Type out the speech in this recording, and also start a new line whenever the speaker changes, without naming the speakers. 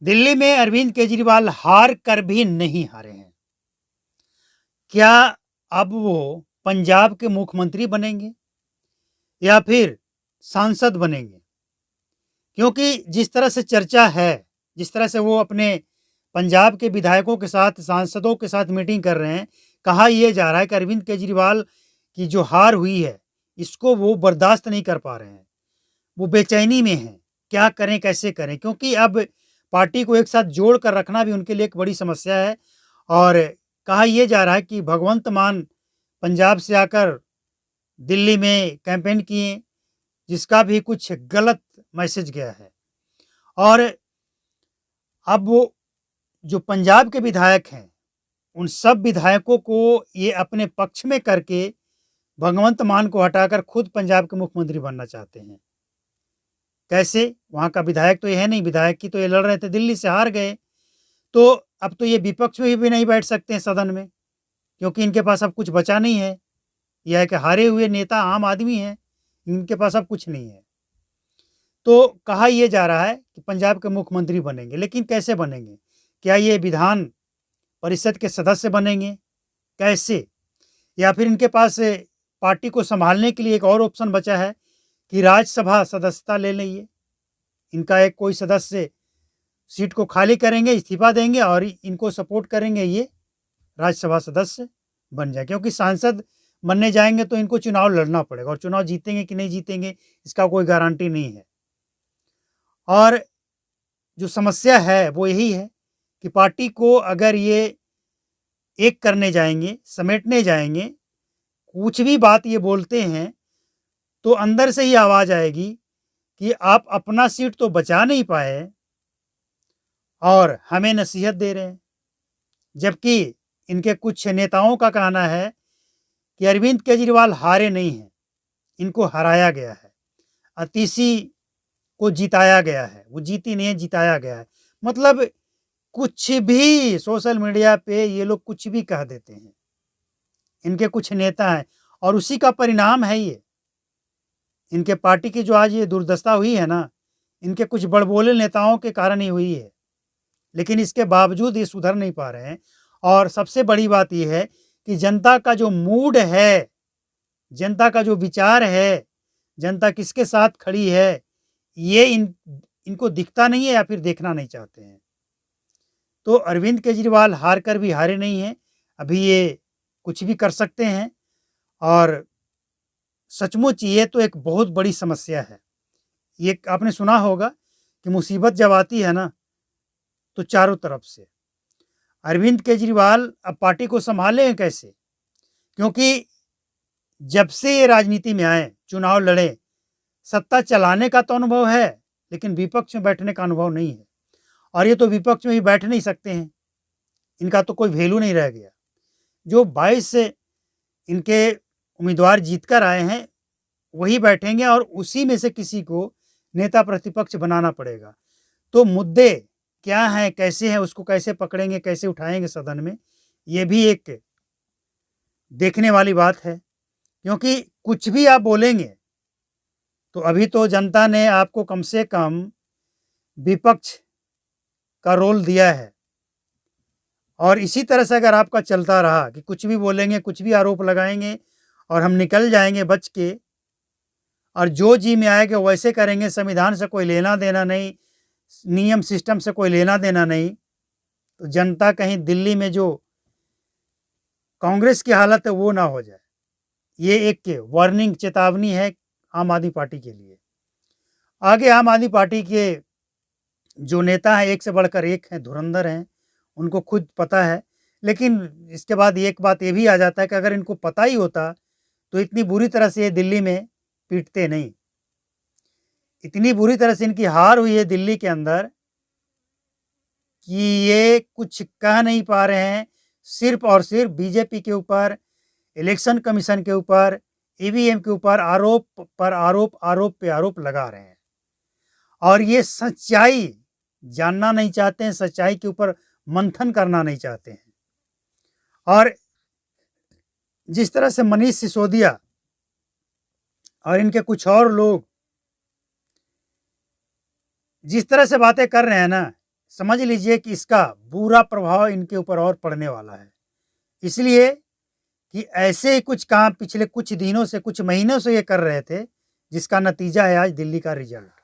दिल्ली में अरविंद केजरीवाल हार कर भी नहीं हारे हैं। क्या अब वो पंजाब के मुख्यमंत्री बनेंगे या फिर सांसद बनेंगे? क्योंकि जिस तरह से चर्चा है, जिस तरह से वो अपने पंजाब के विधायकों के साथ, सांसदों के साथ मीटिंग कर रहे हैं, कहा यह जा रहा है कि अरविंद केजरीवाल की जो हार हुई है, इसको वो बर्दाश्त नहीं कर पा रहे हैं। वो बेचैनी में हैं, क्या करें, कैसे करें? क्योंकि अब पार्टी को एक साथ जोड़ कर रखना भी उनके लिए एक बड़ी समस्या है। और कहा यह जा रहा है कि भगवंत मान पंजाब से आकर दिल्ली में कैंपेन किए, जिसका भी कुछ गलत मैसेज गया है। और अब वो जो पंजाब के विधायक हैं, उन सब विधायकों को ये अपने पक्ष में करके भगवंत मान को हटाकर खुद पंजाब के मुख्यमंत्री बनना चाहते हैं। कैसे? वहाँ का विधायक तो ये है नहीं, विधायक की तो ये लड़ रहे थे, दिल्ली से हार गए, तो अब तो ये विपक्ष में भी नहीं बैठ सकते हैं सदन में, क्योंकि इनके पास अब कुछ बचा नहीं है। यह है कि हारे हुए नेता आम आदमी हैं, इनके पास अब कुछ नहीं है। तो कहा यह जा रहा है कि पंजाब के मुख्यमंत्री बनेंगे, लेकिन कैसे बनेंगे? क्या ये विधान परिषद के सदस्य बनेंगे? कैसे? या फिर इनके पास पार्टी को संभालने के लिए एक और ऑप्शन बचा है कि राज्यसभा सदस्यता ले लेंगे। इनका एक कोई सदस्य सीट को खाली करेंगे, इस्तीफा देंगे और इनको सपोर्ट करेंगे, ये राज्यसभा सदस्य बन जाए। क्योंकि सांसद बनने जाएंगे तो इनको चुनाव लड़ना पड़ेगा, और चुनाव जीतेंगे कि नहीं जीतेंगे इसका कोई गारंटी नहीं है। और जो समस्या है वो यही है कि पार्टी को अगर ये एक करने जाएंगे, समेटने जाएंगे, कुछ भी बात ये बोलते हैं तो अंदर से ही आवाज़ आएगी कि आप अपना सीट तो बचा नहीं पाए और हमें नसीहत दे रहे हैं। जबकि इनके कुछ नेताओं का कहना है कि अरविंद केजरीवाल हारे नहीं हैं, इनको हराया गया है, अतीशी को जिताया गया है। वो जीती नहीं है, जिताया गया है। मतलब कुछ भी सोशल मीडिया पे ये लोग कुछ भी कह देते हैं, इनके कुछ नेता हैं, और उसी का परिणाम है ये। इनके पार्टी की जो आज ये दुर्दशा हुई है ना, इनके कुछ बड़बोले नेताओं के कारण ही हुई है। लेकिन इसके बावजूद ये सुधर नहीं पा रहे हैं। और सबसे बड़ी बात ये है कि जनता का जो मूड है, जनता का जो विचार है, जनता किसके साथ खड़ी है, ये इनको दिखता नहीं है या फिर देखना नहीं चाहते हैं। तो अरविंद केजरीवाल हार कर भी हारे नहीं हैं, अभी ये कुछ भी कर सकते हैं। और सचमुच ये तो एक बहुत बड़ी समस्या है। ये आपने सुना होगा कि मुसीबत जब आती है ना, तो चारों तरफ से। अरविंद केजरीवाल अब पार्टी को संभालें कैसे? क्योंकि जब से ये राजनीति में आए, चुनाव लड़े, सत्ता चलाने का तो अनुभव है, लेकिन विपक्ष में बैठने का अनुभव नहीं है। और ये तो विपक्ष में भी बैठ नहीं सकते हैं, इनका तो कोई वैल्यू नहीं रह गया। जो 22 से इनके उम्मीदवार जीत कर आए हैं, वही बैठेंगे और उसी में से किसी को नेता प्रतिपक्ष बनाना पड़ेगा। तो मुद्दे क्या हैं, कैसे हैं, उसको कैसे पकड़ेंगे, कैसे उठाएंगे सदन में, ये भी एक देखने वाली बात है। क्योंकि कुछ भी आप बोलेंगे तो अभी तो जनता ने आपको कम से कम विपक्ष का रोल दिया है। और इसी तरह से अगर आपका चलता रहा कि कुछ भी बोलेंगे, कुछ भी आरोप लगाएंगे और हम निकल जाएंगे बच के, और जो जी में आएगा वैसे करेंगे, संविधान से कोई लेना देना नहीं, नियम सिस्टम से कोई लेना देना नहीं, तो जनता कहीं दिल्ली में जो कांग्रेस की हालत है वो ना हो जाए। ये एक वार्निंग, चेतावनी है आम आदमी पार्टी के लिए। आगे आम आदमी पार्टी के जो नेता हैं, एक से बढ़कर एक हैं, धुरंधर हैं, उनको खुद पता है। लेकिन इसके बाद एक बात ये भी आ जाता है कि अगर इनको पता ही होता तो इतनी बुरी तरह से ये दिल्ली में पीटते नहीं। इतनी बुरी तरह से इनकी हार हुई है दिल्ली के अंदर कि ये कुछ कह नहीं पा रहे हैं। सिर्फ और सिर्फ बीजेपी के ऊपर, इलेक्शन कमीशन के ऊपर, ईवीएम के ऊपर आरोप पर आरोप, आरोप पे आरोप लगा रहे हैं। और ये सच्चाई जानना नहीं चाहते हैं, सच्चाई के ऊपर मंथन करना नहीं चाहते हैं। और जिस तरह से मनीष सिसोदिया और इनके कुछ और लोग जिस तरह से बातें कर रहे हैं ना, समझ लीजिए कि इसका बुरा प्रभाव इनके ऊपर और पड़ने वाला है। इसलिए कि ऐसे ही कुछ काम पिछले कुछ दिनों से, कुछ महीनों से ये कर रहे थे, जिसका नतीजा है आज दिल्ली का रिजल्ट।